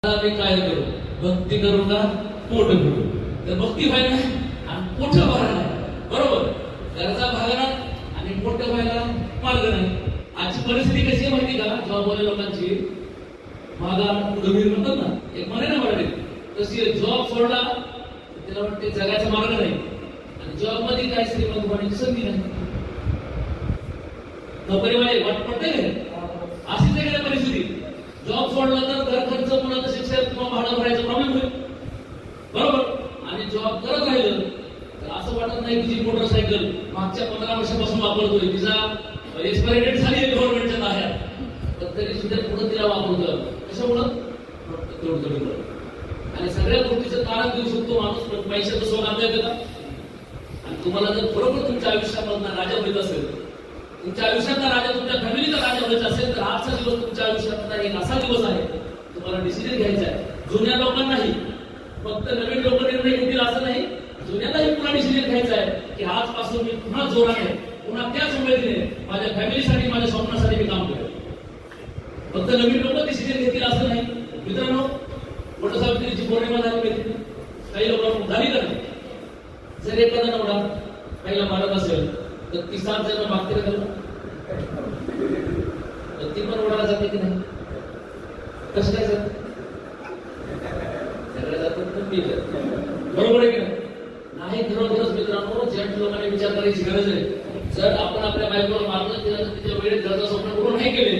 मी काय करू, भक्ती करू का पोट भरू? तर भक्ती व्हायला आणि पोट भरायला, बरोबर, गरजा भागणार आणि पोट व्हायला मार्ग नाही. आजची परिस्थिती कशी आहे माहिती का? जॉबवाल्या लोकांची मागा पुढे म्हणतात ना, एक म्हणे ना मराठी, तशी जॉब सोडला त्याला वाटते जगाचा मार्ग नाही, आणि जॉब मध्ये काय श्रीमंत होण्याची संधी नाही. नोकरी वाले वाट पडते अशीच आहे का परिस्थिती? जॉब सोडला तर घर खर्च, मुलाचं शिक्षण किंवा भाडं भरायचा प्रॉब्लेम होईल, बरोबर. आणि जॉब करत राहिलं तर असं वाटत नाही की जी मोटरसायकल मागच्या 15 वर्षापासून वापरतोय तिचा एक्सपायरी डेट झाली आहे गव्हर्नमेंटच्या ताब्यात, पण तरी सुद्धा पुढे तिला वापरतं. कशामुळं? तेवढं. आणि सगळ्या गोष्टीचं कारण देऊ शकतो माणूस, पण पैशाचं सोन आणता येतं का? आणि तुम्हाला जर बरोबर तुमच्या आयुष्यामधला राजा व्हायचं असेल, तुमच्या आयुष्यातला राजा, तुमच्या फॅमिलीचा राजा व्हायचा असेल, तर आजचा दिवस तुमच्या आयुष्यातला एक असा दिवस आहे तुम्हाला डिसिजन घ्यायचा आहे. जुन्या लोकांनाही, फक्त नवीन लोक निर्णय घेतील असं नाही, जुन्यालाही पुन्हा डिसिजन घ्यायचा आहे की आजपासून मी पुन्हा जोराने, पुन्हा त्याच उमेदीने माझ्या फॅमिलीसाठी, माझ्या स्वप्नासाठी मी काम करेन. फक्त नवीन लोक डिसिजन घेतील असं नाही. मित्रांनो, वटसावित्रीची पौर्णिमा झाली पाहिजे, काही लोक झाली का नाही? जर एखादा नवरा पहिला मारत असेल तर ती 7 जण मागते का? ती पण ओढायला जाते की नाही? कसं काय जात? सगळ्या जातात पण मी जात, बरोबर आहे की नाही? खरोखरच मित्रांनो, जेंट्स लोकांनी विचार करायची गरज आहे. जर आपण आपल्या बायकोला मारलं, तिला तिच्या वेळेत गरजा स्वप्न पूर्ण नाही केले,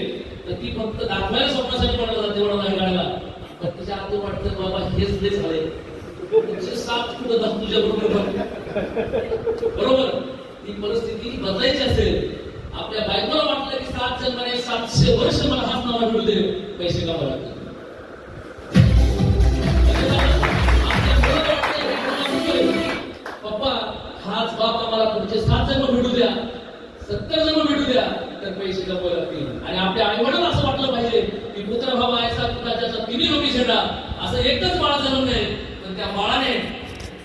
तर ती फक्त दाखवायला स्वप्नासाठी पडला जाते, एवढा नाही काढला. पण तिच्या आत वाटतं बाबा हेच लय झाले, तुझे 7 कुठं दाख तुझ्या बरोबर, बरोबर. ती परिस्थिती बदलायची असेल, आपल्या बायकोला वाटलं की 7 जन्माने 700 वर्ष मला हाच नावा मिळू दे, पैसे कमावा लागतात. पप्पा हाच बाप आम्हाला पुढचे 7 जन्म मिळू द्या, 70 जन्म मिळू द्या, तर पैसे कमवावे लागतील. आणि आपल्या आईवडिलांना असं वाटलं पाहिजे की पुत्र भावा ऐसा पिता ज्याचा तिन्ही लोकी छेडा, असं एकच बाळ जन्मलंय, पण त्या बाळाने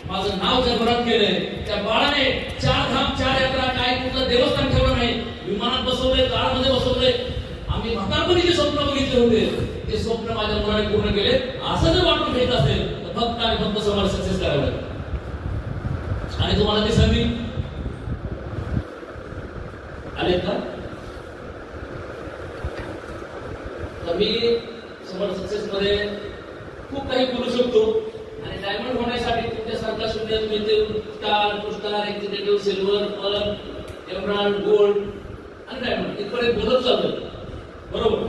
माझं नाव जगभरात केलंय. त्या बाळाने 4 धाम 4 यात्रा, काय कुठलं देवस्थान ठेवलं नाही, विमानात बसवलंय, कारमध्ये बसवलंय. आम्ही म्हातारपणी जे स्वप्न बघितले होते ते स्वप्न माझ्या मुलाने पूर्ण केले. असं जर वाटून घ्यायचं असेल तर फक्त आणि फक्त समाज सक्सेस करावं लागेल. आणि तुम्हाला ती संधी आलेत का? तर मी समाज सक्सेस मध्ये खूप काही बोलू शकतो, आणि डायमंड होण्यासाठी तुमच्यासारखा शून्य मिळते स्टार, पुष्टार, executive, silver, pearl, emerald, gold आणि डायमंड इथपर्यंत बोलत चाललं, बरोबर.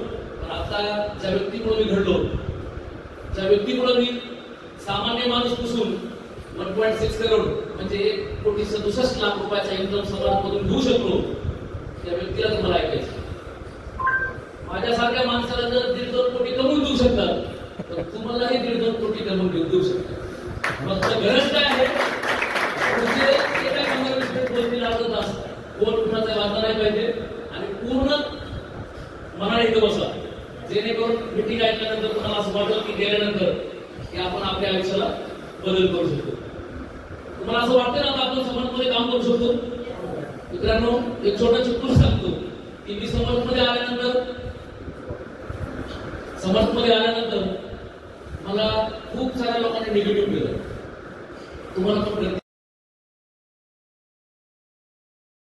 पण आता ज्या व्यक्तीमुळे मी घडलो, ज्या व्यक्तीमुळे मी सामान्य माणूस पुसून 1.6 करोड म्हणजे 1,67,00,000 रुपयाचा इन्कम समाजामधून घेऊ शकलो, त्या व्यक्तीला तुम्हाला ऐकायचं. माझ्यासारख्या माणसाला जर 1.5-2 कोटी कमवून देऊ शकतात, तर तुम्हालाही 1.5-2 कोटी कमवून देऊ शकतात. फक्त गरज काय आहे? तुमचे एका कामावर बोलतील अर्धा तास, कोण कुणाचा वाचा नाही पाहिजे, आणि पूर्ण मनाने इथं बसा, जेणेकरून मिटिंग ऐकल्यानंतर तुम्हाला असं वाटलं की गेल्यानंतर की आपण आपल्या आयुष्याला बदल करू शकतो. तुम्हाला असं वाटतं ना आपण समाजमध्ये काम करू शकतो? मित्रांनो, एक छोटा चित्तूर सांगतो की मी समाजमध्ये आल्यानंतर मला खूप साऱ्या लोकांनी निगेटिव्ह केलं. तुम्हाला पण